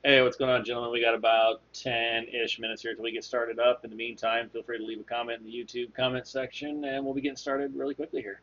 Hey, what's going on, gentlemen? We got about 10-ish minutes here till we get started up. In the meantime, feel free to leave a comment in the YouTube comment section, and we'll be getting started really quickly here.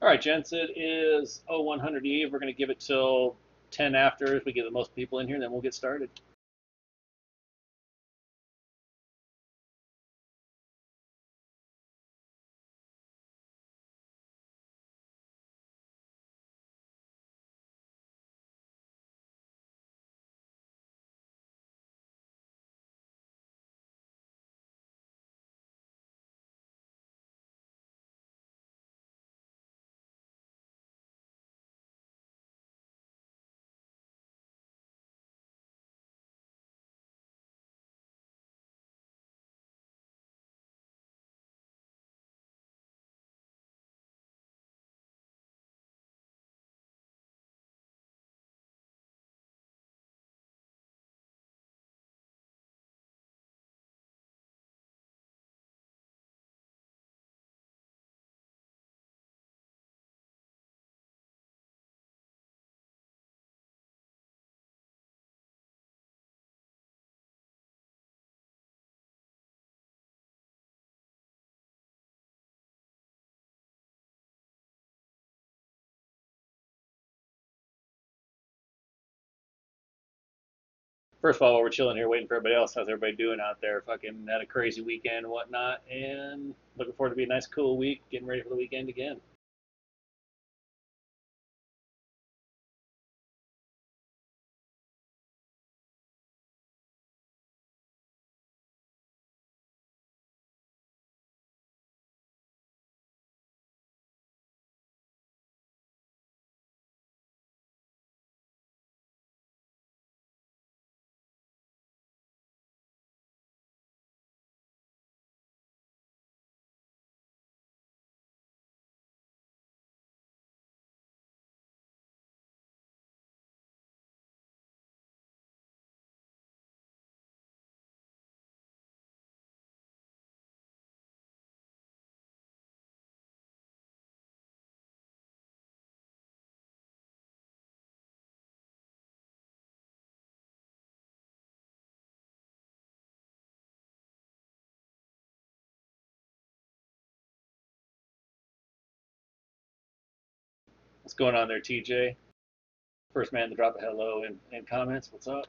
All right, gents, it is 0100 Eve. We're going to give it till 10 after if we get the most people in here, then we'll get started. First of all, while we're chilling here waiting for everybody else, how's everybody doing out there? Fucking had a crazy weekend and whatnot, and looking forward to be a nice, cool week, getting ready for the weekend again. What's going on there, TJ? First man to drop a hello in comments. What's up?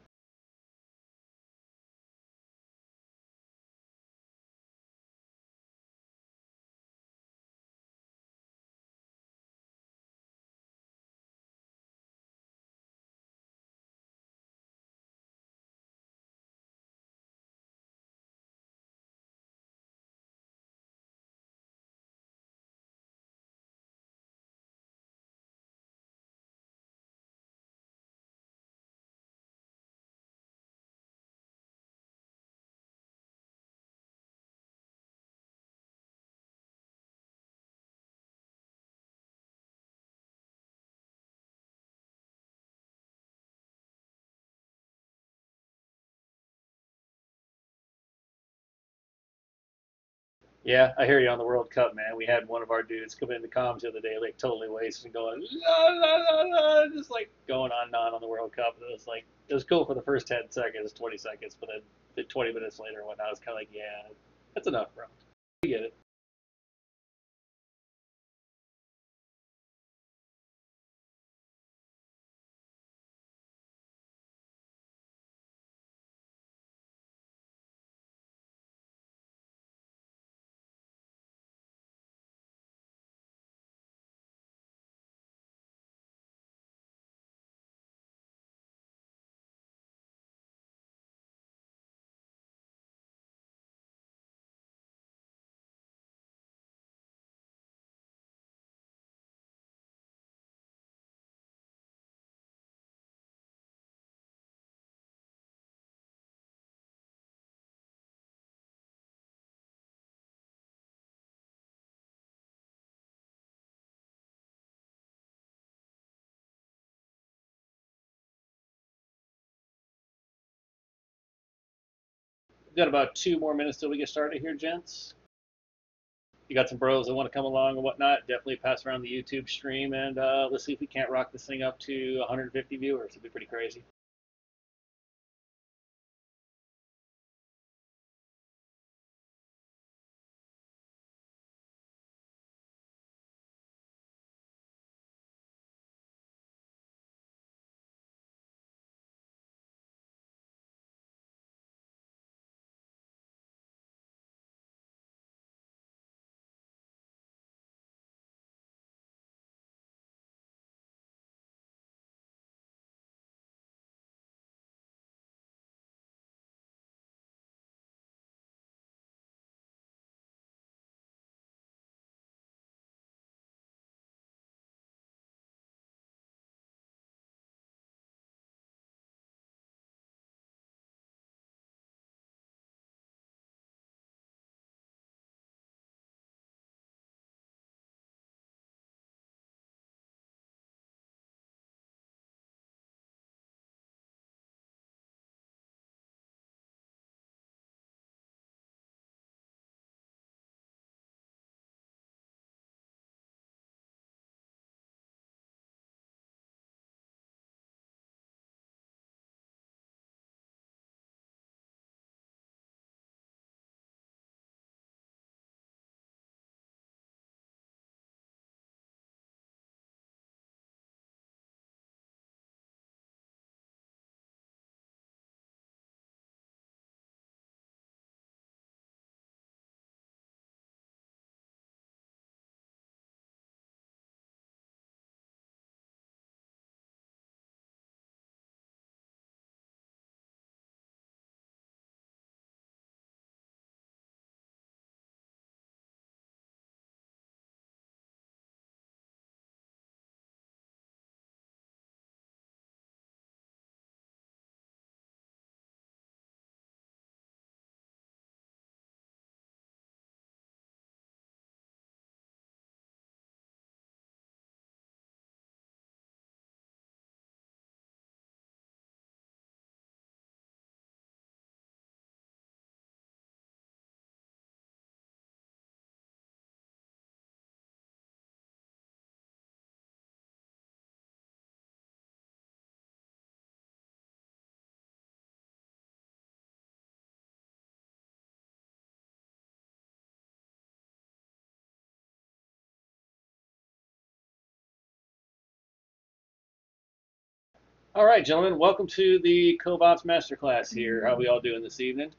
Yeah, I hear you on the World Cup, man. We had one of our dudes come into comms the other day, like totally wasted, and going la, la, la, la, just like going on and on the World Cup. And it was like it was cool for the first 10 seconds, 20 seconds, but then 20 minutes later, when I was kind of like, yeah, that's enough, bro. We get it. We've got about 2 more minutes till we get started here, gents. You got some bros that want to come along and whatnot, definitely pass around the YouTube stream, and let's see if we can't rock this thing up to 150 viewers. It'd be pretty crazy. All right, gentlemen, welcome to the Cov Ops Masters Class here. How we all doing this evening?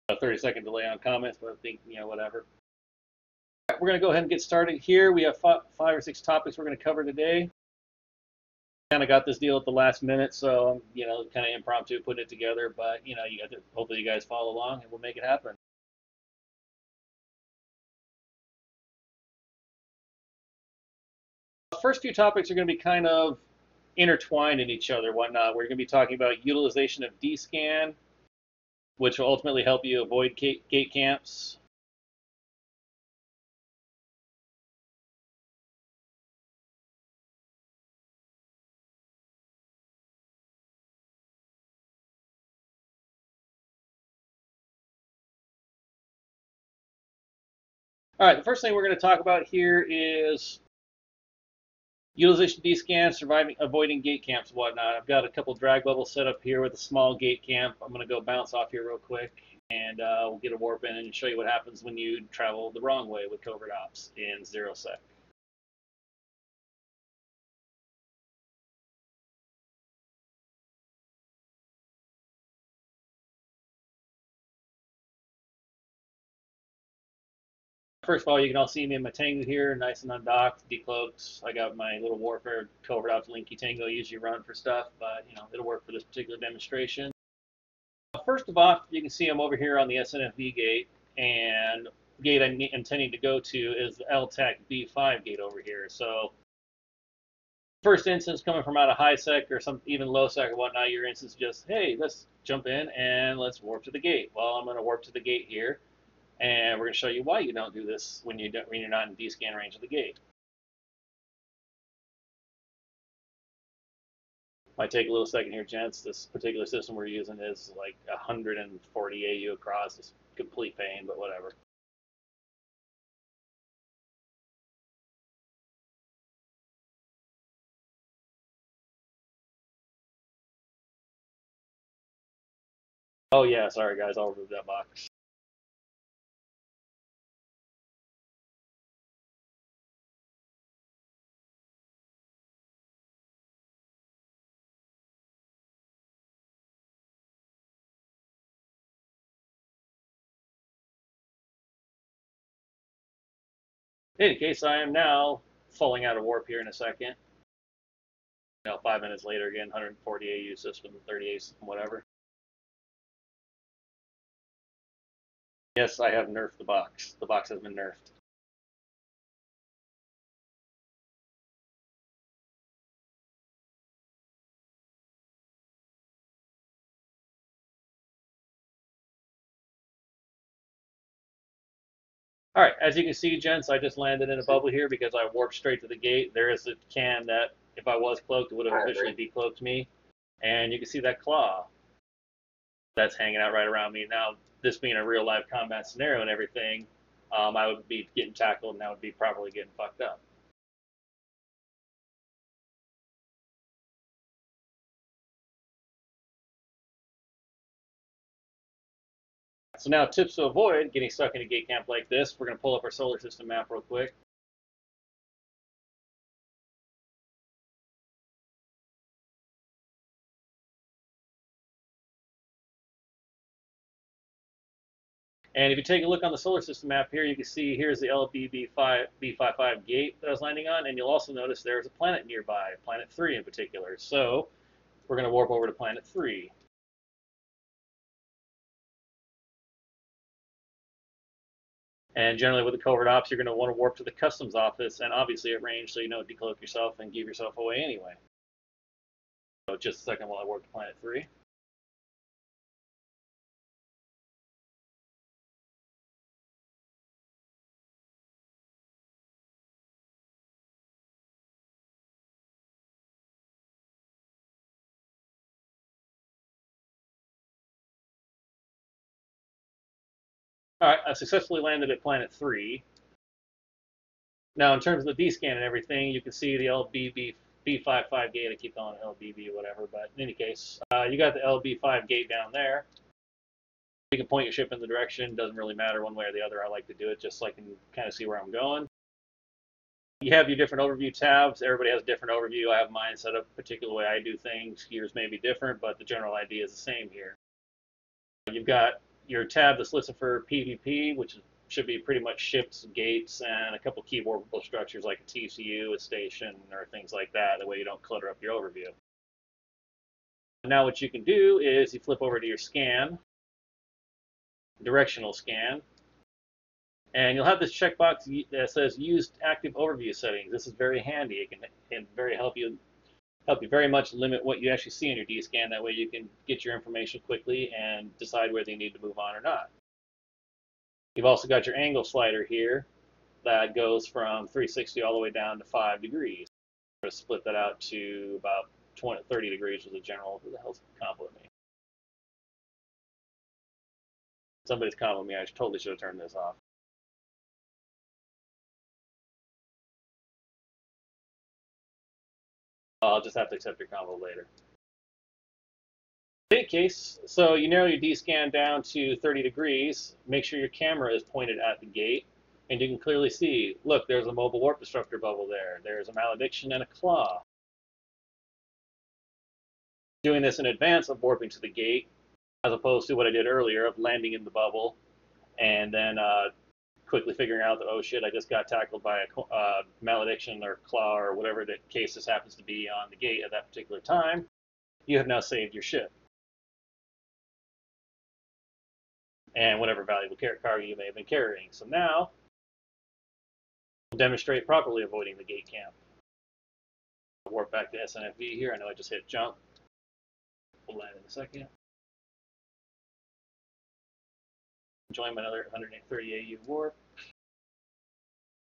A 30-second delay on comments, but I think, whatever. All right, we're going to go ahead and get started here. We have five or six topics we're going to cover today. Kind of got this deal at the last minute, so, kind of impromptu putting it together, but, you got to, hopefully you guys follow along and we'll make it happen. The first few topics are going to be kind of intertwined in each other, whatnot. We're going to be talking about utilization of D-scan, which will ultimately help you avoid gate camps. All right, the first thing we're going to talk about here is utilization D-scan, avoiding gate camps and whatnot. I've got a couple drag levels set up here with a small gate camp. I'm going to go bounce off here real quick, and we'll get a warp in and show you what happens when you travel the wrong way with covert ops in 0 sec. First of all, you can all see me in my Tango here, nice and undocked, decloaked. I got my little Warfare covert ops Linky Tango, usually run for stuff, but it'll work for this particular demonstration. First of all, you can see I'm over here on the SNFV gate, and the gate I'm intending to go to is the LTAC B5 gate over here. So first instance coming from out of high sec or some even low sec or whatnot, your instance just, hey, let's jump in and let's warp to the gate. Well, I'm going to warp to the gate here, and we're going to show you why you don't do this when you're not in D-scan range of the gate. Might take a little second here, gents. This particular system we're using is like 140 AU across. It's complete pain, but whatever. Oh yeah, sorry guys, I'll remove that box. In any case, I am now falling out of warp here in a second. 5 minutes later, again, 140 AU system, 38 system, whatever. Yes, I have nerfed the box. The box has been nerfed. All right, as you can see, gents, I just landed in a bubble here because I warped straight to the gate. There is a can that, if I was cloaked, it would have officially decloaked me. And you can see that claw that's hanging out right around me. Now, this being a real life combat scenario and everything, I would be getting tackled and I would be probably getting fucked up. So now, tips to avoid getting stuck in a gate camp like this. We're going to pull up our solar system map real quick. And if you take a look on the solar system map here, you can see here's the B55 gate that I was landing on, and you'll also notice there's a planet nearby, planet 3 in particular. So we're going to warp over to planet 3. And generally with the covert ops, you're going to want to warp to the customs office, and obviously at range, so you know decloak yourself and give yourself away anyway. So just a second while I warp to planet 3. All right, I've successfully landed at planet 3. Now, in terms of the D-scan and everything, you can see the B55 gate. I keep calling it LBB or whatever, but in any case, you got the LB5 gate down there. You can point your ship in the direction. Doesn't really matter one way or the other. I like to do it just so I can kind of see where I'm going. You have your different overview tabs. Everybody has a different overview. I have mine set up a particular way I do things. Yours may be different, but the general idea is the same here. You've got your tab that's listed for PvP, which should be pretty much ships, gates, and a couple keyboardable structures like a TCU, a station, or things like that. That way you don't clutter up your overview. Now what you can do is you flip over to your scan, directional scan, and you'll have this checkbox that says use active overview settings. This is very handy. It can help you very much limit what you actually see in your D-scan. That way you can get your information quickly and decide whether you need to move on or not. You've also got your angle slider here that goes from 360 all the way down to 5 degrees. I'm going to split that out to about 30 degrees was a general. Who the hell's complimenting me? Somebody's complimenting me. I totally should have turned this off. I'll just have to accept your combo later. In any case, so you narrow your D-scan down to 30 degrees. Make sure your camera is pointed at the gate, and you can clearly see, look, there's a mobile warp disruptor bubble there. There's a malediction and a claw. Doing this in advance of warping to the gate, as opposed to what I did earlier of landing in the bubble and then quickly figuring out that, oh shit, I just got tackled by a malediction or claw or whatever the case this happens to be on the gate at that particular time. You have now saved your ship and whatever valuable cargo you may have been carrying. So now, we'll demonstrate properly avoiding the gate camp. I'll warp back to SNFV here. I know I just hit jump. We'll land in a second. Join my another 130 AU warp.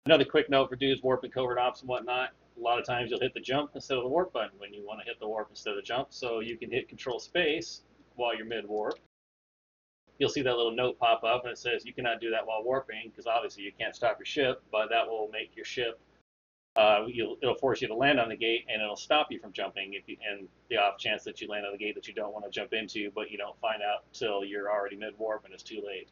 Another quick note for dudes warping covert ops and whatnot. A lot of times you'll hit the jump instead of the warp button when you want to hit the warp instead of the jump. So you can hit control space while you're mid warp. You'll see that little note pop up and it says you cannot do that while warping because obviously you can't stop your ship, but that will make your ship, it'll force you to land on the gate and it'll stop you from jumping and the off chance that you land on the gate that you don't want to jump into, but you don't find out until you're already mid warp and it's too late.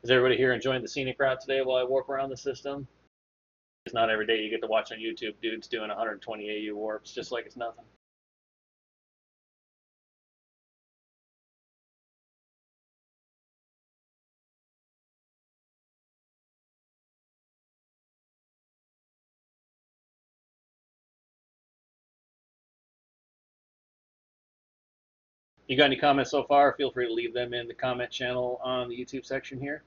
Is everybody here enjoying the scenic route today while I warp around the system? It's not every day you get to watch on YouTube dudes doing 120 AU warps just like it's nothing. You got any comments so far? Feel free to leave them in the comment channel on the YouTube section here.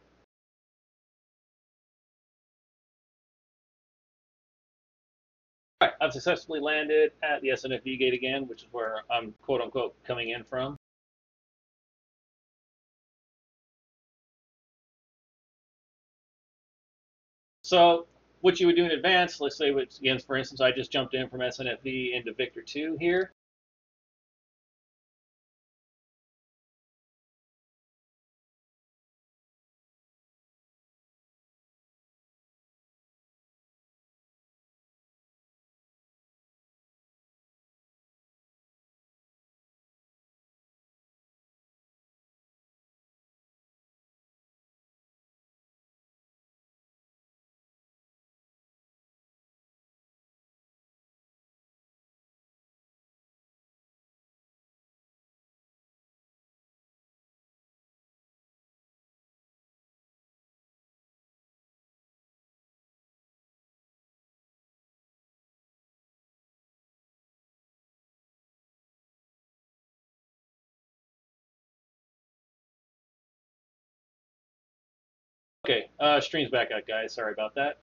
All right, I've successfully landed at the SNFV gate again, which is where I'm quote unquote coming in from. So what you would do in advance, let's say, again, for instance, I just jumped in from SNFV into Victor 2 here. Okay, stream's back out, guys. Sorry about that.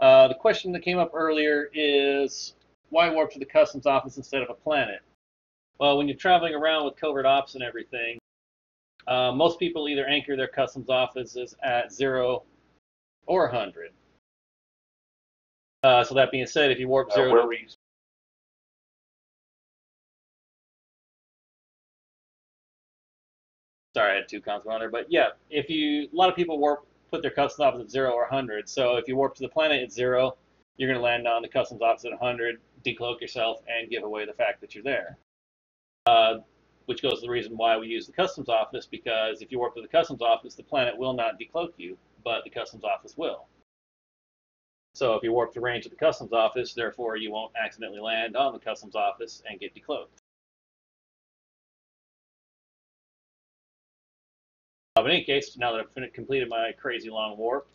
The question that came up earlier is why warp to the customs office instead of a planet? Well, when you're traveling around with covert ops and everything, most people either anchor their customs offices at 0 or 100. So that being said, if you warp 0 to... Sorry, I had two comms on there, but yeah, a lot of people put their customs office at 0 or 100. So if you warp to the planet at 0, you're going to land on the customs office at 100. decloak yourself and give away the fact that you're there. Uh, which goes to the reason why we use the customs office, because if you warp to the customs office, the planet will not decloak you, but the customs office will. So if you warp to range of the customs office, therefore you won't accidentally land on the customs office and get decloaked. But in any case, now that I've completed my crazy long warp,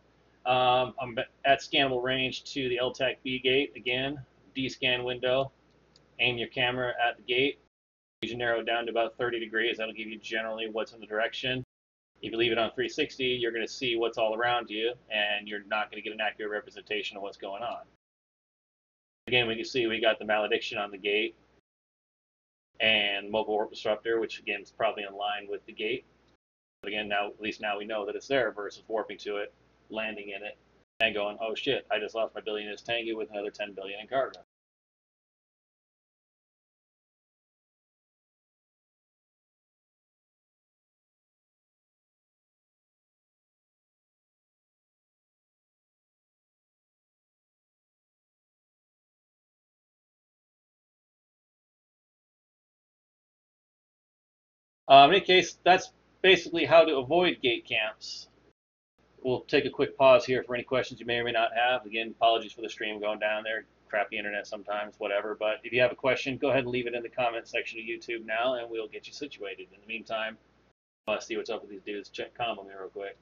I'm at scannable range to the LTAC B gate again, D-scan window, aim your camera at the gate, you narrow it down to about 30 degrees, that'll give you generally what's in the direction. If you leave it on 360, you're going to see what's all around you, and you're not going to get an accurate representation of what's going on. Again, we can see we got the malediction on the gate, and mobile warp disruptor, which again is probably in line with the gate. But again, now at least now we know that it's there versus warping to it, landing in it, and going, oh shit, I just lost my billionist Tangu with another 10 billion in cargo. In any case, that's basically how to avoid gate camps. We'll take a quick pause here for any questions you may or may not have. Again, apologies for the stream going down there. Crappy internet sometimes, whatever. But if you have a question, go ahead and leave it in the comment section of YouTube now, and we'll get you situated. In the meantime, let's see what's up with these dudes. Check combo me real quick.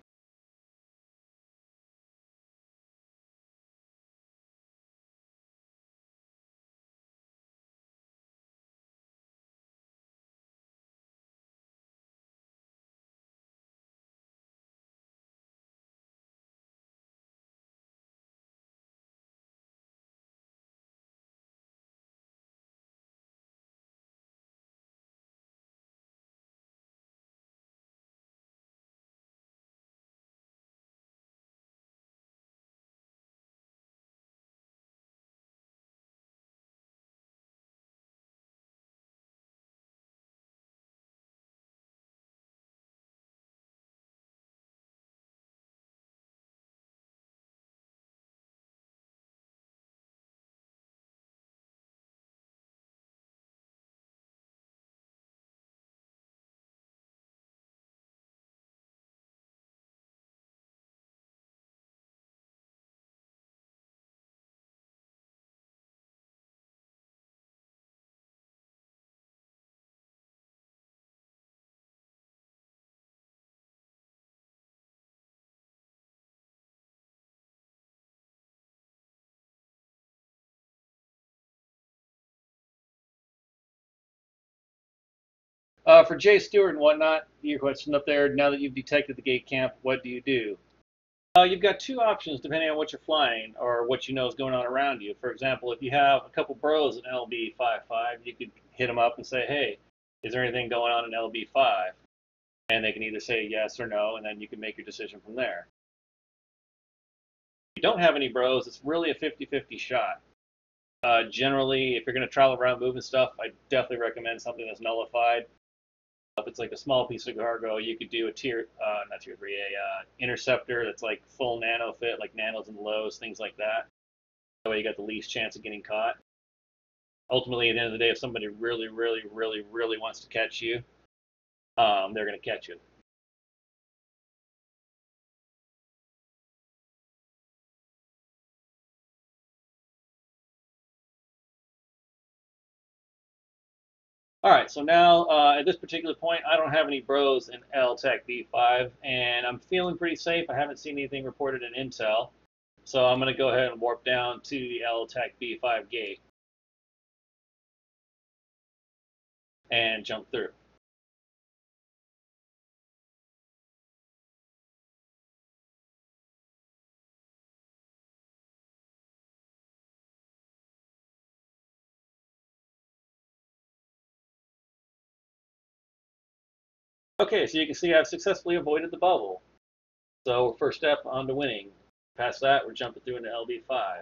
For Jay Stewart and whatnot, your question up there, now that you've detected the gate camp, what do you do? You've got two options depending on what you're flying or what you know is going on around you. For example, if you have a couple bros in LB55, you could hit them up and say, hey, is there anything going on in LB5? And they can either say yes or no, and then you can make your decision from there. If you don't have any bros, it's really a 50-50 shot. Generally, if you're going to travel around moving stuff, I definitely recommend something that's nullified. If it's like a small piece of cargo, you could do a not tier 3, interceptor that's like full nano fit, like nanos and lows, things like that. That way you got the least chance of getting caught. Ultimately, at the end of the day, if somebody really, really, really, really wants to catch you, they're going to catch you. All right, so now at this particular point, I don't have any bros in LTAC B5, and I'm feeling pretty safe. I haven't seen anything reported in Intel, so I'm going to go ahead and warp down to the LTAC B5 gate and jump through. Okay, so you can see I've successfully avoided the bubble. So first step on to winning. Past that, we're jumping through into LB5.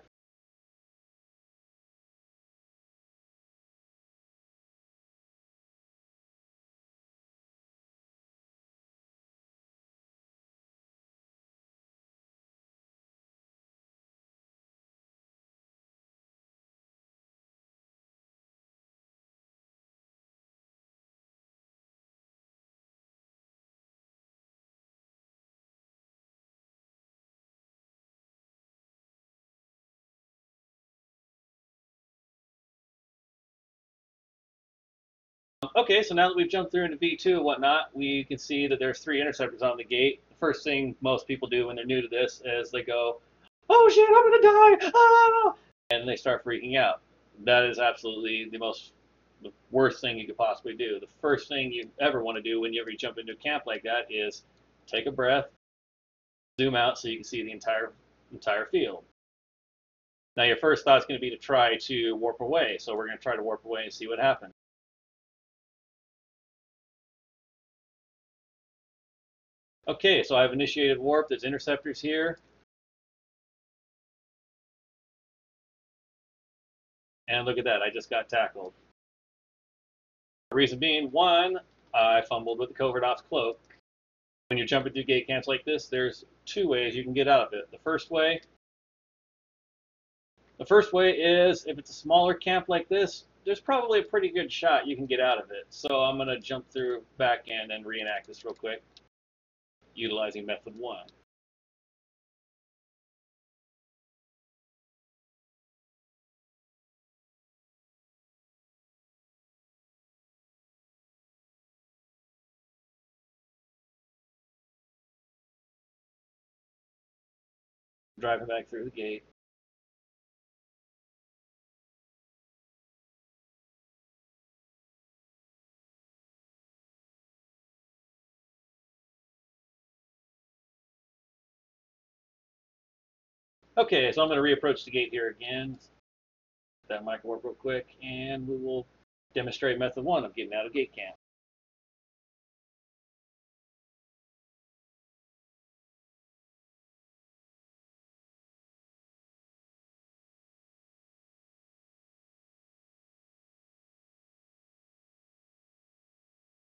Okay, so now that we've jumped through into V2 and whatnot, we can see that there's 3 interceptors on the gate. The first thing most people do when they're new to this is they go, "Oh shit, I'm gonna die!" Ah! And they start freaking out. That is absolutely the worst thing you could possibly do. The first thing you ever want to do when you ever jump into a camp like that is take a breath, zoom out so you can see the entire field. Now your first thought is going to be to try to warp away. So we're going to try to warp away and see what happens. Okay, so I've initiated warp. There's interceptors here. And look at that, I just got tackled. The reason being, one, I fumbled with the Covert Ops cloak. When you're jumping through gate camps like this, there's 2 ways you can get out of it. The first way is if it's a smaller camp like this, there's probably a pretty good shot you can get out of it. So I'm going to jump through back end and reenact this real quick, utilizing method 1. Driving back through the gate. Okay, so I'm going to reapproach the gate here again. That mic warp real quick, and we will demonstrate method 1 of getting out of gate camp.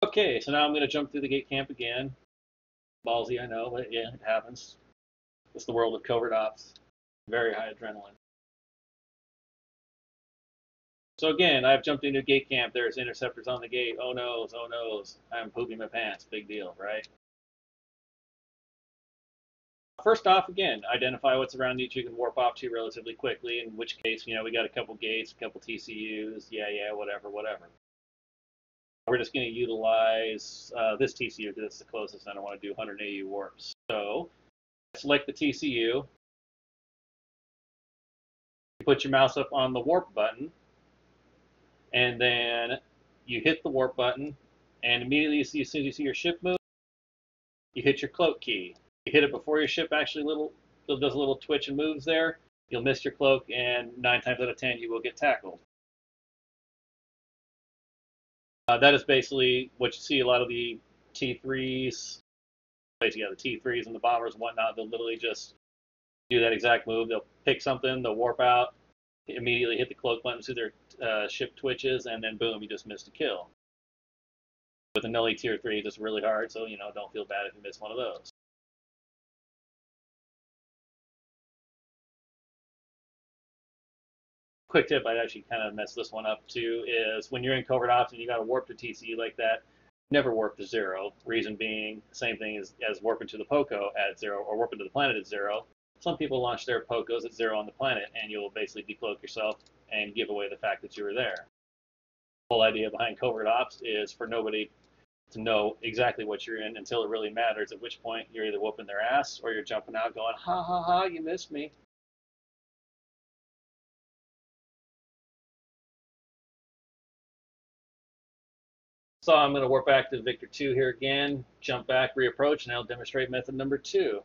Okay, so now I'm going to jump through the gate camp again. Ballsy, I know, but yeah, it happens. It's the world of covert ops. Very high adrenaline. So again, I've jumped into gate camp. There's interceptors on the gate. Oh noes, oh noes. I'm pooping my pants. Big deal, right? First off, again, identify what's around you that you can warp off to relatively quickly, in which case, we got a couple gates, a couple TCUs, yeah, whatever. We're just going to utilize this TCU because it's the closest. I don't want to do 180 warps. So select the TCU. You put your mouse up on the warp button, and then you hit the warp button, and immediately as soon as you see your ship move, you hit your cloak key. You hit it before your ship actually does a little twitch and moves there. You'll miss your cloak, and 9 times out of 10 you will get tackled. That is basically what you see a lot of the T3s, the T3s and the bombers and whatnot. They'll literally just do that exact move. They'll pick something, they'll warp out, immediately hit the cloak button so their ship twitches, and then boom, you just missed a kill. With a Nelly Tier 3, it's really hard, so don't feel bad if you miss one of those. Quick tip, I'd actually kind of mess this one up too, is when you're in covert ops and you got to warp to TCU like that, never warp to 0. Reason being, same thing as warping to the POCO at 0 or warping to the planet at 0. Some people launch their POCOs at 0 on the planet, and you'll basically decloak yourself and give away the fact that you were there. The whole idea behind covert ops is for nobody to know exactly what you're in until it really matters, at which point you're either whooping their ass or you're jumping out going, ha ha ha, you missed me. So I'm going to warp back to Victor 2 here again, jump back, reapproach, and I'll demonstrate method number 2.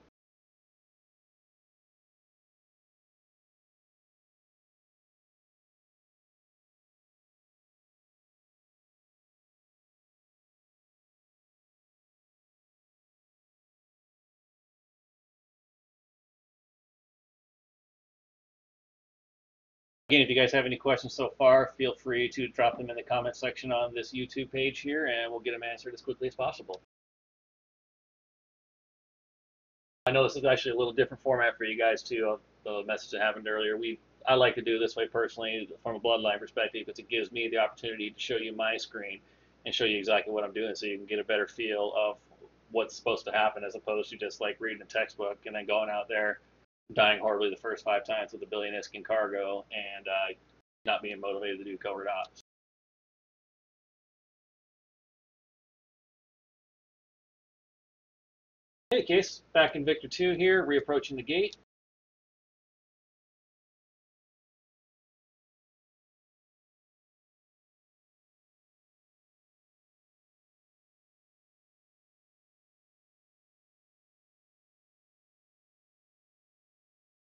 Again, if you guys have any questions so far, feel free to drop them in the comment section on this YouTube page here, and we'll get them answered as quickly as possible. I know this is actually a little different format for you guys too. The message that happened earlier. I like to do it this way personally from a bloodline perspective because it gives me the opportunity to show you my screen and show you exactly what I'm doing, so you can get a better feel of what's supposed to happen as opposed to just like reading a textbook and then going out there dying horribly the first 5 times with a billion Iskin cargo and not being motivated to do covert ops. any case, back in Victor 2 here, reapproaching the gate.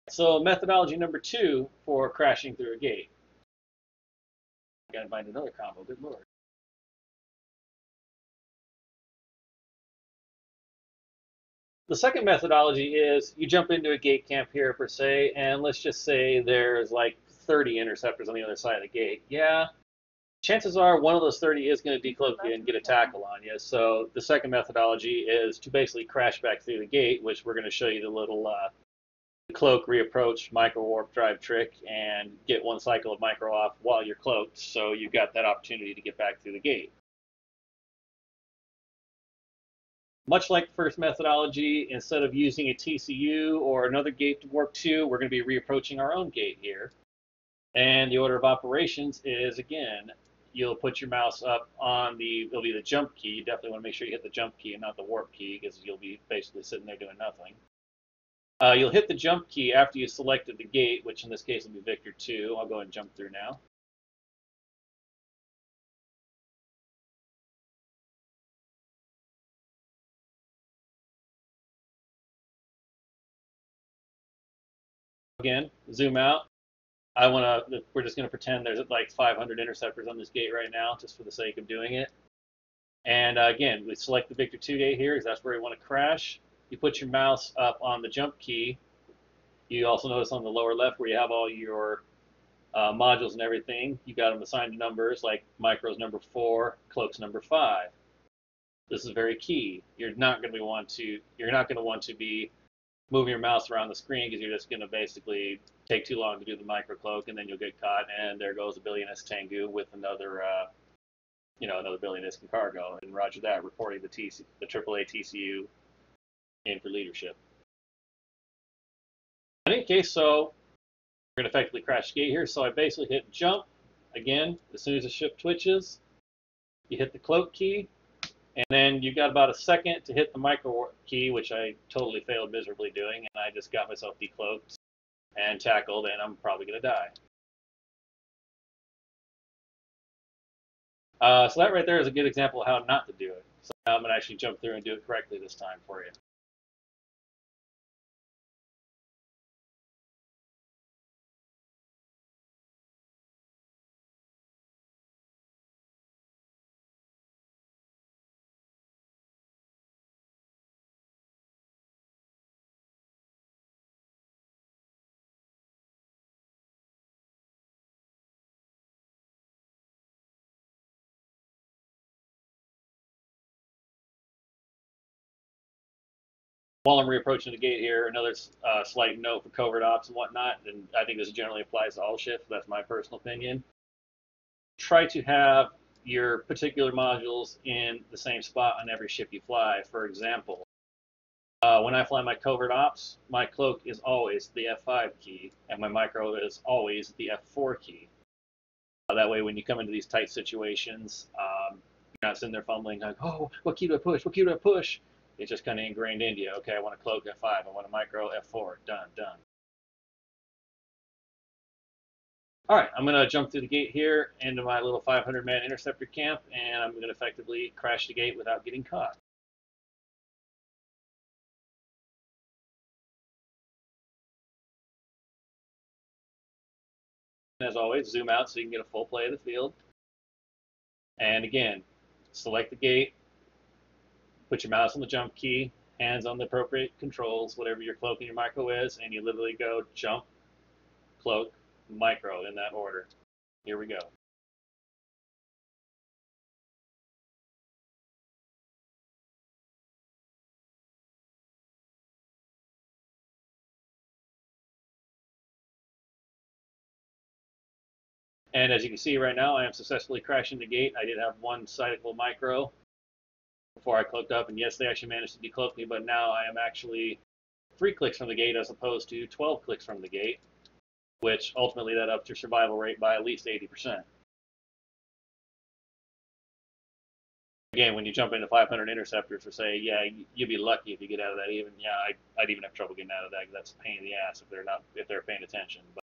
So methodology number 2 for crashing through a gate. Gotta find another combo, good lord. The second methodology is you jump into a gate camp here per se, and let's just say there's like 30 interceptors on the other side of the gate. Yeah, chances are one of those 30 is going to decloak you and get a tackle on you. So the second methodology is to basically crash back through the gate, which we're going to show you the little cloak reapproach micro warp drive trick and get one cycle of micro off while you're cloaked, so you've got that opportunity to get back through the gate. Much like the first methodology, instead of using a TCU or another gate to warp to, we're going to be reapproaching our own gate here. And the order of operations is, again, you'll put your mouse up on it'll be the jump key. You definitely want to make sure you hit the jump key and not the warp key, because you'll be basically sitting there doing nothing. You'll hit the jump key after you selected the gate, which in this case will be Victor 2. I'll go ahead and jump through now. Again, zoom out. We're just going to pretend there's like 500 interceptors on this gate right now, just for the sake of doing it. And again, we select the Victor 2 gate here, because that's where we want to crash. You put your mouse up on the jump key. You also notice on the lower left where you have all your modules and everything. You got them assigned to numbers, like micros number 4, cloaks number 5. This is very key. You're not going to want to be moving your mouse around the screen, because you're just going to basically take too long to do the micro cloak, and then you'll get caught, and there goes a billionist Tengu with another another billionist in cargo, and roger that, reporting the AAA TCU in for leadership. In any case, so we're going to effectively crash the gate here. So I basically hit jump. Again, as soon as the ship twitches, you hit the cloak key, and then you've got about a second to hit the micro key, which I totally failed miserably doing, and I just got myself decloaked and tackled, and I'm probably going to die. So that right there is a good example of how not to do it. So now I'm going to actually jump through and do it correctly this time for you. While I'm reapproaching the gate here, another slight note for covert ops and whatnot, and I think this generally applies to all ships, that's my personal opinion. Try to have your particular modules in the same spot on every ship you fly. For example, when I fly my covert ops, my cloak is always the F5 key, and my micro is always the F4 key. That way, when you come into these tight situations, you're not sitting there fumbling like, oh, what key do I push? What key do I push? It's just kind of ingrained into you. Okay, I want a cloak F5. I want a micro F4. Done, done. All right, I'm going to jump through the gate here into my little 500-man interceptor camp, and I'm going to effectively crash the gate without getting caught. As always, zoom out so you can get a full play of the field. And again, select the gate, put your mouse on the jump key, hands on the appropriate controls, whatever your cloak and your micro is, and you literally go jump, cloak, micro in that order. Here we go. And as you can see right now, I am successfully crashing the gate. I did have one cycle micro before I cloaked up, and yes, they actually managed to decloak me, but now I am actually 3 clicks from the gate as opposed to 12 clicks from the gate, which ultimately that ups your survival rate by at least 80%. again, when you jump into 500 interceptors or say, yeah, you'd be lucky if you get out of that even. Yeah, I'd even have trouble getting out of that because that's a pain in the ass if they're paying attention. But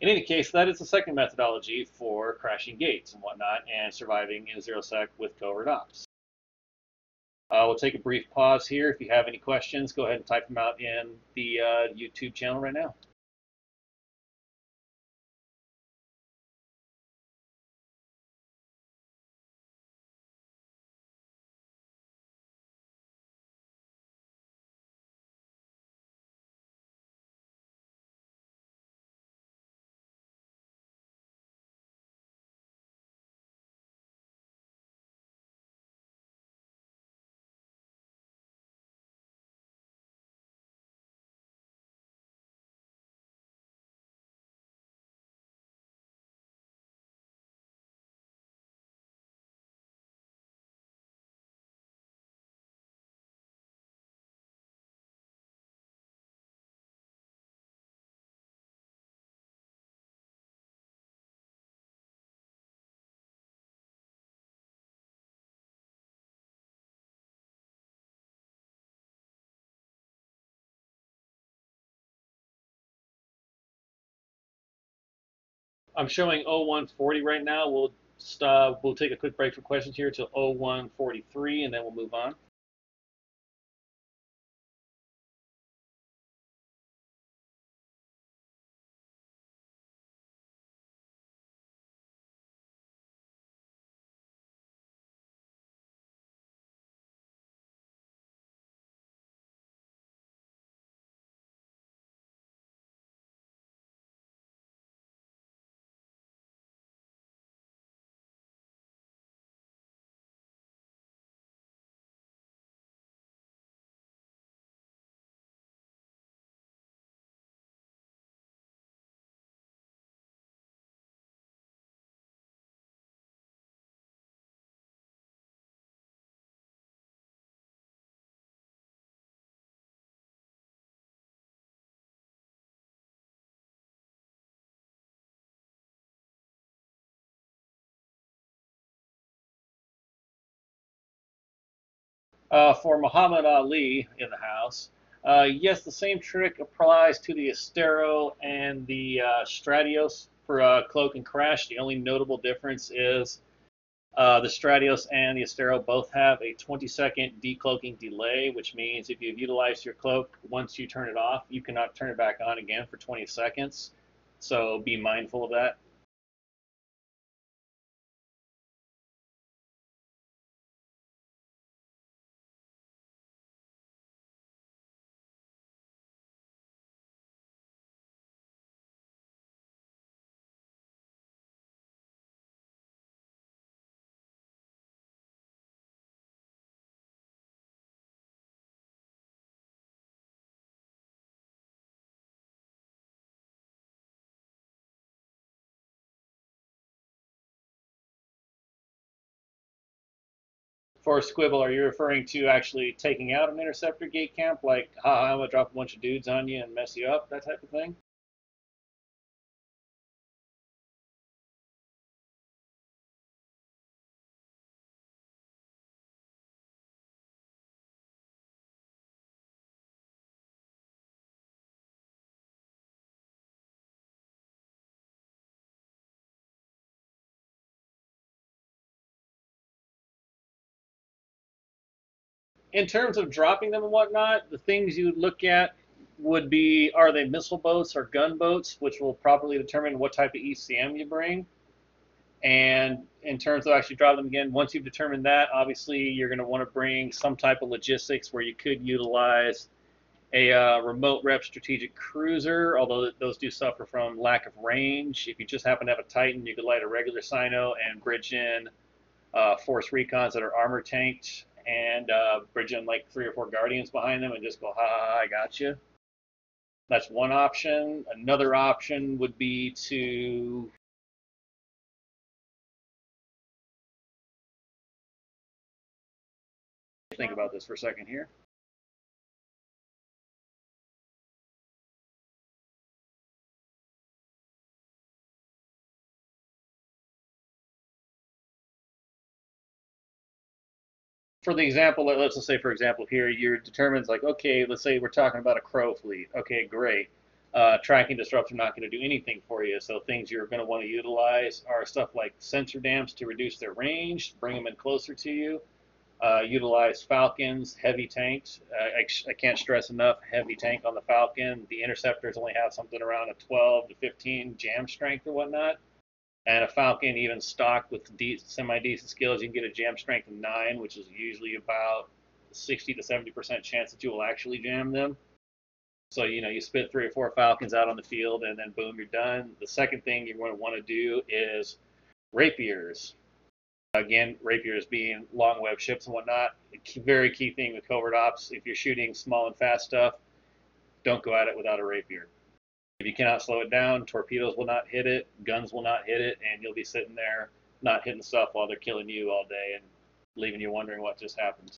in any case, that is the second methodology for crashing gates and whatnot and surviving in 0sec with covert ops. We'll take a brief pause here. If you have any questions, go ahead and type them out in the YouTube channel right now. I'm showing 0140 right now. We'll take a quick break for questions here till 0143, and then we'll move on. For Muhammad Ali in the house, yes, the same trick applies to the Astero and the Stratios for cloak and crash. The only notable difference is the Stratios and the Astero both have a 20-second decloaking delay, which means if you've utilized your cloak, once you turn it off, you cannot turn it back on again for 20 seconds. So be mindful of that. For Squibble, are you referring to actually taking out an interceptor gate camp, like, haha, I'm going to drop a bunch of dudes on you and mess you up, that type of thing? In terms of dropping them and whatnot, the things you would look at would be, are they missile boats or gunboats, which will properly determine what type of ECM you bring. And in terms of actually dropping them again, once you've determined that, obviously you're going to want to bring some type of logistics where you could utilize a remote rep strategic cruiser, although those do suffer from lack of range. If you just happen to have a Titan, you could light a regular Sino and bridge in force recons that are armor tanked and bridge in like 3 or 4 Guardians behind them and just go, ha ha, ha, I got you. That's one option. Another option would be to think about this for a second here. for the example, let's just say, for example, here, you're determined, like, okay, let's say we're talking about a crow fleet. Okay, great. Tracking disrupts are not going to do anything for you. So things you're going to want to utilize are stuff like sensor dams to reduce their range, bring them in closer to you. Utilize Falcons, heavy tanks. I can't stress enough, heavy tank on the Falcon. The interceptors only have something around a 12 to 15 jam strength or whatnot. And a Falcon, even stocked with semi-decent skills, you can get a jam strength of 9, which is usually about 60 to 70% chance that you will actually jam them. So, you spit 3 or 4 Falcons out on the field, and then boom, you're done. The second thing you're going to want to do is rapiers. Again, rapiers being long web ships and whatnot. A very key thing with covert ops, if you're shooting small and fast stuff, don't go at it without a rapier. If you cannot slow it down, torpedoes will not hit it, guns will not hit it, and you'll be sitting there not hitting stuff while they're killing you all day and leaving you wondering what just happened.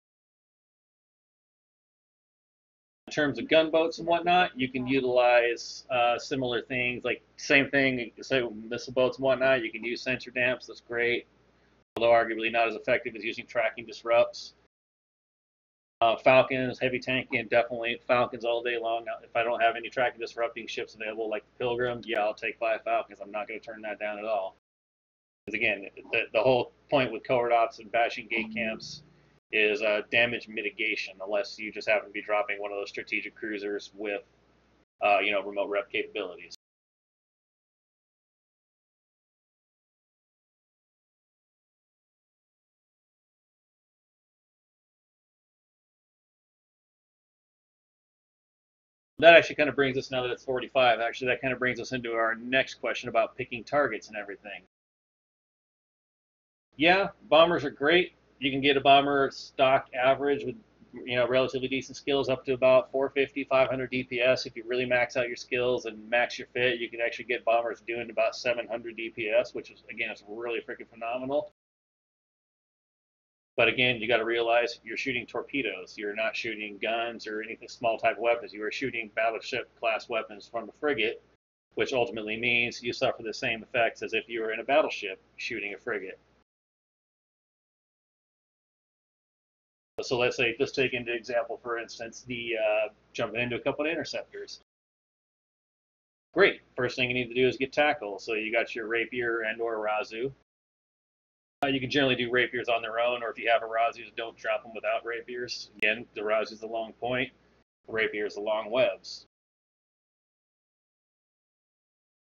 In terms of gunboats and whatnot, you can utilize similar things, like same thing, say missile boats and whatnot. You can use sensor damps, that's great, although arguably not as effective as using tracking disrupts. Falcons, heavy tanking, definitely Falcons all day long. Now, if I don't have any tracking disrupting ships available like the Pilgrim, yeah, I'll take 5 Falcons. I'm not going to turn that down at all. Because again, the whole point with covert ops and bashing gate camps is damage mitigation, unless you just happen to be dropping one of those strategic cruisers with, remote rep capabilities. That actually kind of brings us, now that it's 45, actually that kind of brings us into our next question about picking targets and everything. Yeah, bombers are great. You can get a bomber stock average with relatively decent skills up to about 450, 500 DPS. If you really max out your skills and max your fit, you can actually get bombers doing about 700 DPS, which is, again, it's really freaking phenomenal. But again, you got to realize you're shooting torpedoes. You're not shooting guns or anything small type weapons. You are shooting battleship class weapons from a frigate, which ultimately means you suffer the same effects as if you were in a battleship shooting a frigate. So let's say, let's take into example, for instance, the jumping into a couple of interceptors. Great. First thing you need to do is get tackle. So you got your rapier and or Razu. You can generally do rapiers on their own, or if you have a Razus, don't drop them without rapiers. Again, the Razu is the long point, the rapier is the long webs.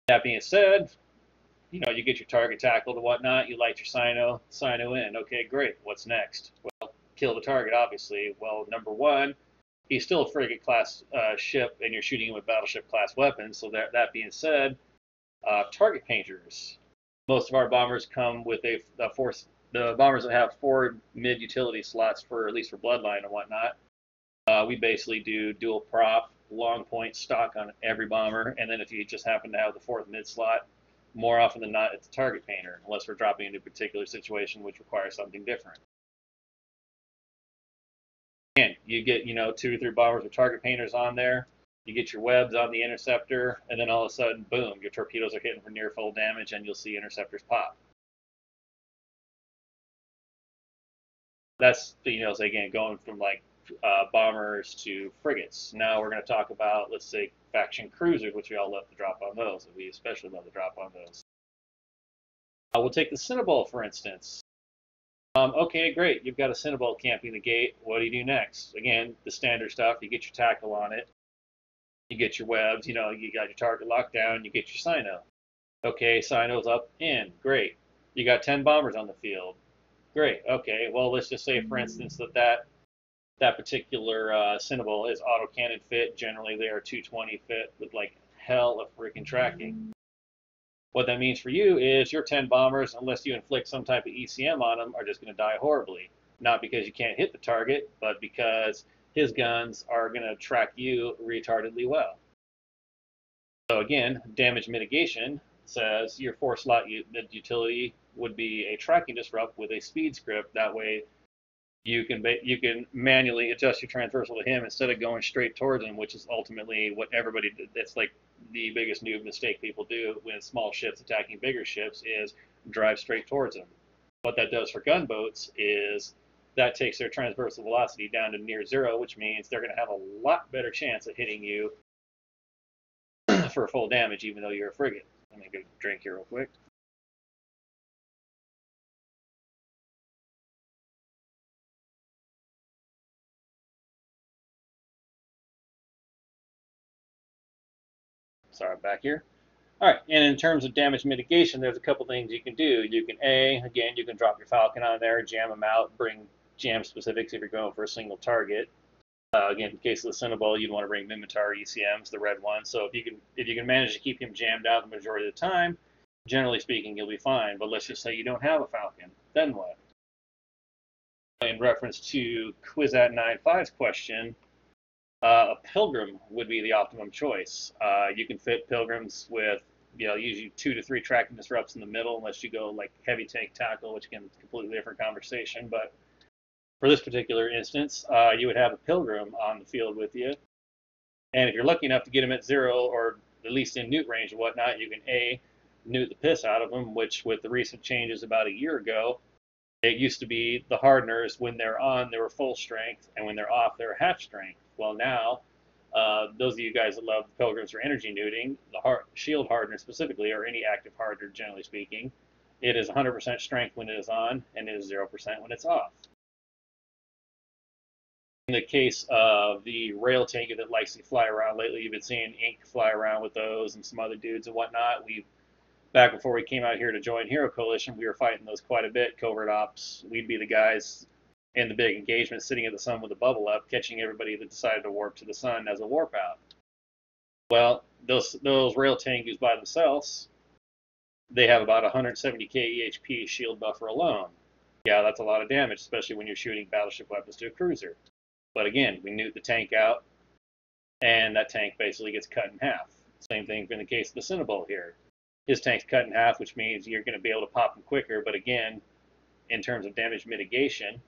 That being said, you get your target tackled and whatnot, you light your Sino in. Okay, great. What's next? Well, kill the target, obviously. Well, number one, he's still a frigate class ship, and you're shooting him with battleship class weapons. So that being said, target painters. Most of our bombers come with the bombers that have 4 mid utility slots for, at least for bloodline and whatnot. We basically do dual prop, long point stock on every bomber, and then if you just happen to have the 4th mid slot, more often than not, it's a target painter, unless we're dropping into a particular situation which requires something different. Again, you get 2 or 3 bombers with target painters on there. You get your webs on the interceptor, and then all of a sudden, boom, your torpedoes are hitting for near full damage, and you'll see interceptors pop. That's, so again, going from like bombers to frigates. Now we're going to talk about, let's say, faction cruisers, which we all love to drop on those. We especially love to drop on those. We'll take the Cinnaball, for instance. Okay, great. You've got a Cinnaball camping the gate. What do you do next? Again, the standard stuff. You get your tackle on it. You get your webs, you got your target locked down, you get your Sino. Okay, Sino's up, in, great. You got 10 bombers on the field. Great, okay, well, let's just say, for instance, that particular Cinnaball is autocannon fit. Generally, they are 220 fit with like hell of freaking tracking. What that means for you is your 10 bombers, unless you inflict some type of ECM on them, are just going to die horribly. Not because you can't hit the target, but because his guns are going to track you retardedly well. So again, damage mitigation says your 4-slot utility would be a tracking disrupt with a speed script. That way you can manually adjust your transversal to him instead of going straight towards him, which is ultimately what everybody did. That's like the biggest noob mistake people do when small ships attacking bigger ships is drive straight towards them. What that does for gunboats is that takes their transversal velocity down to near zero, which means they're going to have a lot better chance at hitting you for full damage, even though you're a frigate. Let me get a drink here real quick. Sorry, I'm back here. All right, and in terms of damage mitigation, there's a couple things you can do. You can again, you can drop your Falcon on there, jam them out, bring jam specifics if you're going for a single target. Again, in the case of the Cinnaball, you'd want to bring Mimitar ECMs, the red one. So if you can manage to keep him jammed out the majority of the time, generally speaking, you'll be fine. But let's just say you don't have a Falcon, then what? In reference to Quizat 95's question, a Pilgrim would be the optimum choice. You can fit Pilgrims with, usually 2 to 3 tracking disrupts in the middle, unless you go like heavy tank tackle, which again is a completely different conversation. But for this particular instance, you would have a Pilgrim on the field with you. And if you're lucky enough to get him at 0 or at least in newt range and whatnot, you can newt the piss out of him, which with the recent changes about a year ago, it used to be the hardeners, when they're on, they were full strength, and when they're off, they're half strength. Well, now, those of you guys that love Pilgrims for energy newting, the shield hardener specifically, or any active hardener generally speaking, it is 100% strength when it is on, and it is 0% when it's off. In the case of the rail tanker that likes to fly around lately, you've been seeing Ink fly around with those and some other dudes and whatnot. Back before we came out here to join Hero Coalition, we were fighting those quite a bit, covert ops. We'd be the guys in the big engagement sitting at the sun with a bubble up, catching everybody that decided to warp to the sun as a warp out. Well, those rail tanks by themselves, they have about 170k EHP shield buffer alone. Yeah, that's a lot of damage, especially when you're shooting battleship weapons to a cruiser. But again, we newt the tank out, and that tank basically gets cut in half. Same thing in the case of the Cinnaball here. His tank's cut in half, which means you're going to be able to pop him quicker. But again, in terms of damage mitigation,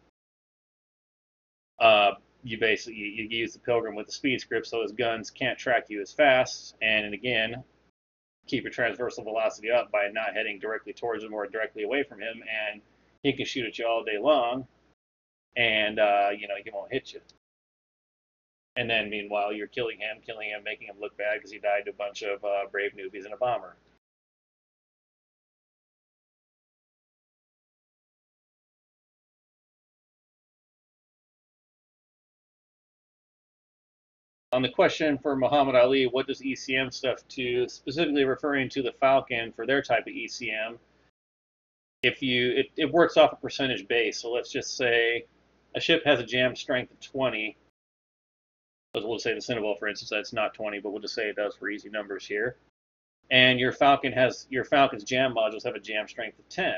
you basically you use the Pilgrim with the speed script, so his guns can't track you as fast. And again, keep your transversal velocity up by not heading directly towards him or directly away from him, and he can shoot at you all day long, and he won't hit you. And then meanwhile, you're killing him, making him look bad because he died to a bunch of brave newbies in a bomber. On the question for Muhammad Ali, what does ECM stuff do? Specifically referring to the Falcon for their type of ECM, it works off a percentage base. So let's just say a ship has a jam strength of 20. We'll say the Cinnaball, for instance, that's not 20, but we'll just say it does for easy numbers here. And your Falcon's jam modules have a jam strength of 10.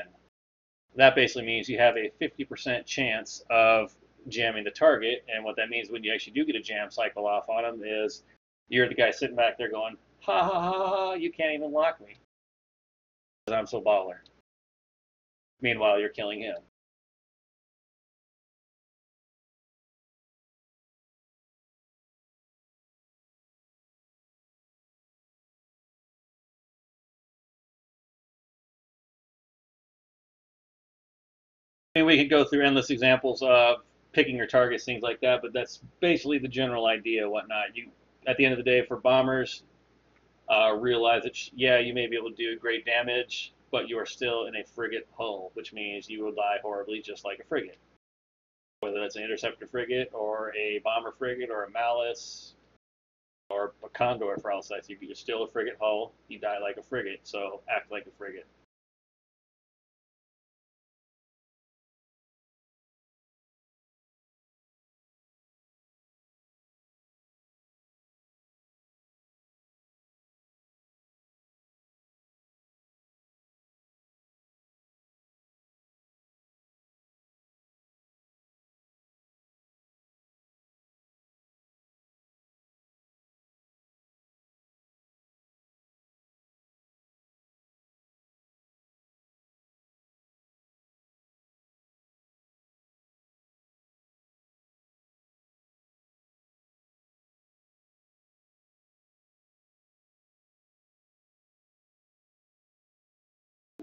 That basically means you have a 50% chance of jamming the target, and what that means when you actually do get a jam cycle off on them is you're the guy sitting back there going, ha ha ha ha, you can't even lock me because I'm so baller. Meanwhile, you're killing him. I mean, we could go through endless examples of picking your targets, things like that, but that's basically the general idea, whatnot. At the end of the day, for bombers, realize that, yeah, you may be able to do great damage, but you are still in a frigate hull, which means you will die horribly just like a frigate. Whether that's an interceptor frigate or a bomber frigate or a Malice or a Condor, for all sites, you're still a frigate hull. You die like a frigate, so act like a frigate.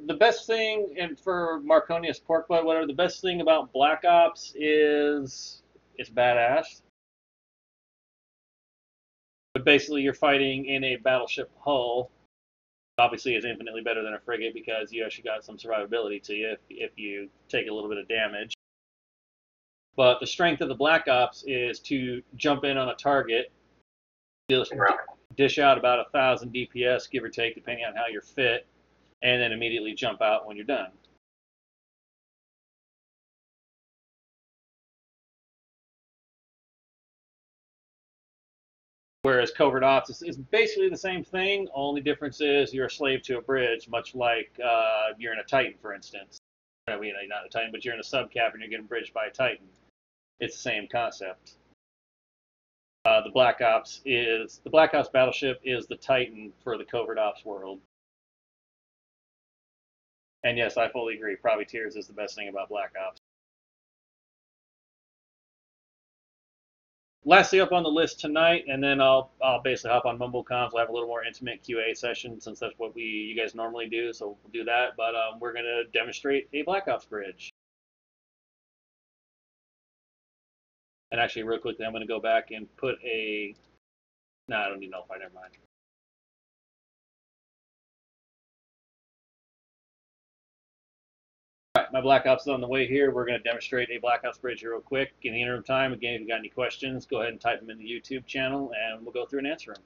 The best thing, and for Marconius Porkbutt, whatever, the best thing about Black Ops is it's badass. But basically, you're fighting in a battleship hull. Obviously, it's infinitely better than a frigate because you actually got some survivability to you if you take a little bit of damage. But the strength of the Black Ops is to jump in on a target, dish out about 1,000 DPS, give or take, depending on how you're fit, and then immediately jump out when you're done. Whereas Covert Ops is basically the same thing, only difference is you're a slave to a bridge, much like you're in a Titan, for instance. I mean, not a Titan, but you're in a subcap and you're getting bridged by a Titan. It's the same concept. The Black Ops battleship is the Titan for the Covert Ops world. And yes, I fully agree. Privateers is the best thing about Black Ops. Lastly up on the list tonight, and then I'll basically hop on MumbleConf. We'll have a little more intimate QA session since that's what you guys normally do, so we'll do that. But we're going to demonstrate a Black Ops bridge. And actually, real quickly, I'm going to go back and put a... No, I don't need nullify, never mind. All right, my Black Ops is on the way here. We're going to demonstrate a Black Ops bridge here real quick. In the interim time, again, if you got any questions, go ahead and type them in the YouTube channel, and we'll go through and answer them.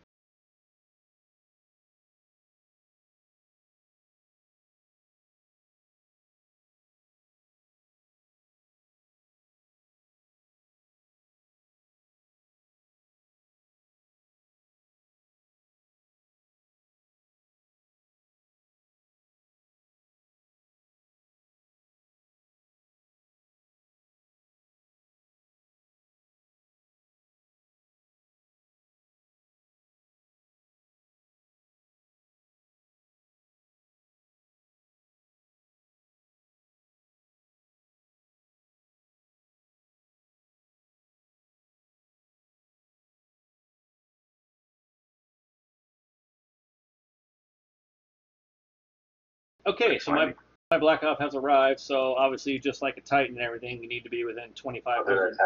Okay, so my Black Ops has arrived, so obviously just like a Titan and everything, you need to be within 2,500.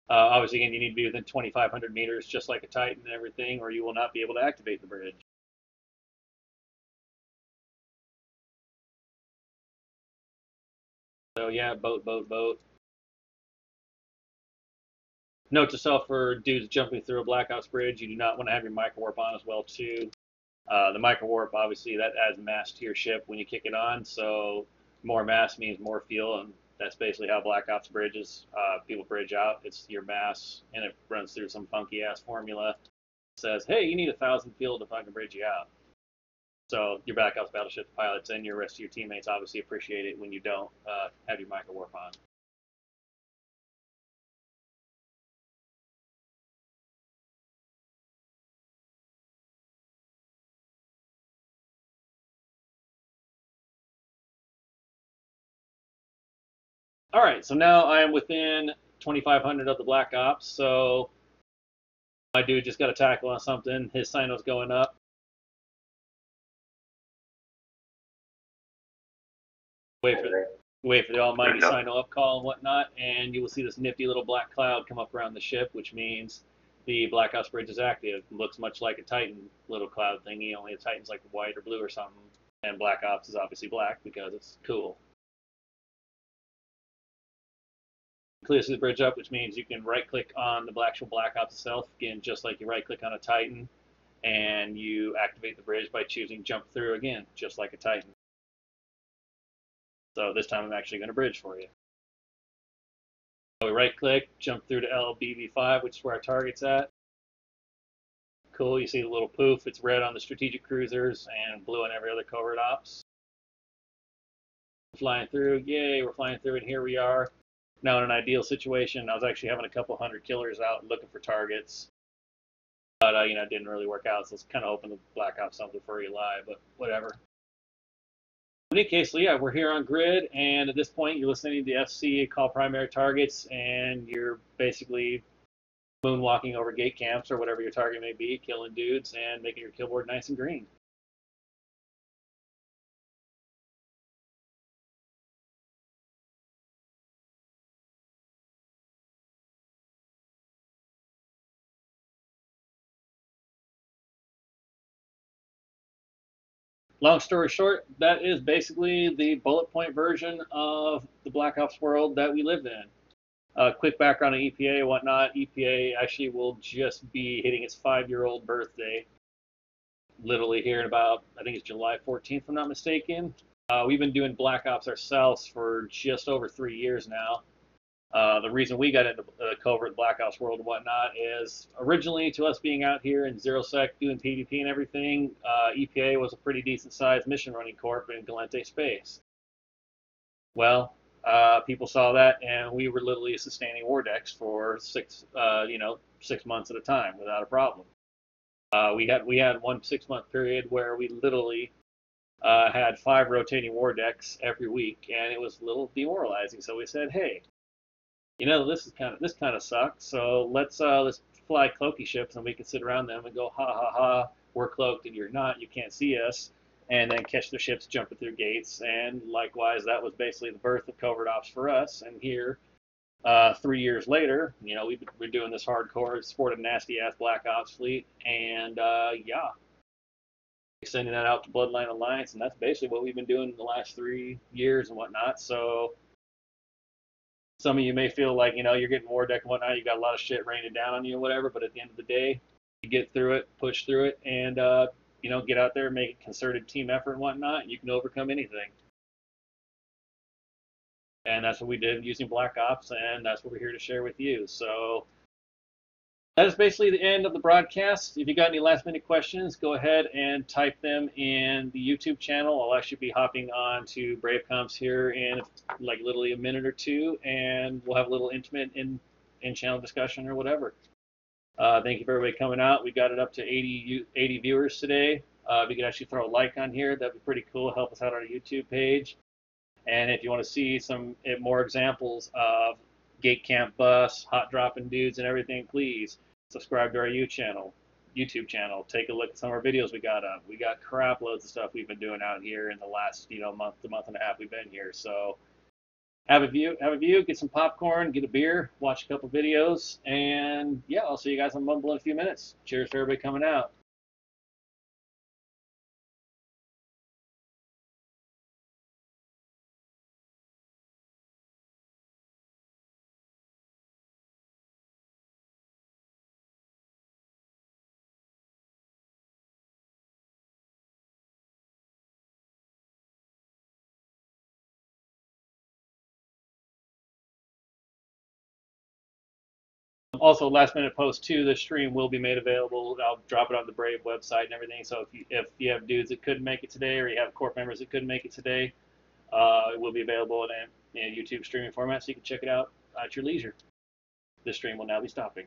Obviously, again, you need to be within 2,500 meters, just like a Titan and everything, or you will not be able to activate the bridge. So yeah, boat, boat, boat. Note to self for dudes jumping through a Black Ops bridge, you do not want to have your micro warp on as well too. The micro warp, obviously, that adds mass to your ship when you kick it on, so more mass means more fuel, and that's basically how Black Ops bridges. People bridge out. It's your mass, and it runs through some funky ass formula. It says, hey, you need 1,000 fuel to fucking bridge you out. So your Black Ops battleship pilots and your rest of your teammates obviously appreciate it when you don't have your micro warp on. All right, so now I am within 2,500 of the Black Ops. So my dude just got a tackle on something. His sino's going up. Wait for the almighty sino up call and whatnot, and you will see this nifty little black cloud come up around the ship, which means the Black Ops bridge is active. It looks much like a Titan little cloud thingy, only a Titan's like white or blue or something, and Black Ops is obviously black because it's cool. Clears the bridge up, which means you can right-click on the actual Black Ops itself, again, just like you right-click on a Titan, and you activate the bridge by choosing Jump Through again, just like a Titan. So this time I'm actually going to bridge for you. So we right-click, jump through to LBV5, which is where our target's at. Cool, you see the little poof. It's red on the strategic cruisers and blue on every other covert ops. Flying through, yay, we're flying through, and here we are. Now, in an ideal situation, I was actually having a couple hundred killers out looking for targets, but it didn't really work out. So I was kind of hoping the Black Ops something before you lie, but whatever. In any case, so yeah, we're here on grid, and at this point, you're listening to the FC call primary targets, and you're basically moonwalking over gate camps or whatever your target may be, killing dudes and making your killboard nice and green. Long story short, that is basically the bullet point version of the Black Ops world that we live in. Quick background on EPA and whatnot. EPA actually will just be hitting its 5-year-old birthday, literally here in about, I think it's July 14th, if I'm not mistaken. We've been doing Black Ops ourselves for just over 3 years now. The reason we got into covert Black Ops world and whatnot is originally to us being out here in Zero Sec doing PvP and everything, EPA was a pretty decent sized mission running corp in Galente space. Well, people saw that, and we were literally sustaining war decks for 6 months at a time without a problem. We had one 6 month period where we literally had 5 rotating war decks every week, and it was a little demoralizing. So we said, hey, this kind of sucks. So let's fly cloaky ships, and we can sit around them and go, ha ha ha, we're cloaked and you're not. You can't see us. And then catch the ships jumping through gates. And likewise, that was basically the birth of covert ops for us. And here, 3 years later, we're doing this hardcore, sported nasty ass Black Ops fleet, and yeah, extending that out to Bloodline Alliance, and that's basically what we've been doing in the last 3 years and whatnot. So some of you may feel like you're getting war deck and whatnot, you got a lot of shit raining down on you or whatever, but at the end of the day, you get through it, push through it, and get out there, make a concerted team effort and whatnot, and you can overcome anything. And that's what we did using Black Ops, and that's what we're here to share with you. So that is basically the end of the broadcast. If you got any last minute questions, go ahead and type them in the YouTube channel. I'll actually be hopping on to Brave Comps here in like literally a minute or two, and we'll have a little intimate in-channel discussion or whatever. Thank you for everybody coming out. We got it up to 80 viewers today. If you could actually throw a like on here, that'd be pretty cool. Help us out on our YouTube page. And if you want to see some more examples of gate camp bus, hot dropping dudes, and everything, please subscribe to our YouTube channel. Take a look at some of our videos we got up. We got crap loads of stuff we've been doing out here in the last month and a half we've been here. So have a view, get some popcorn, get a beer, watch a couple videos, and yeah, I'll see you guys on Mumble in a few minutes. Cheers for everybody coming out. Also, last minute post too. This stream will be made available. I'll drop it on the Brave website and everything. So if you have dudes that couldn't make it today, or you have corp members that couldn't make it today, it will be available in a YouTube streaming format, so you can check it out at your leisure. This stream will now be stopping.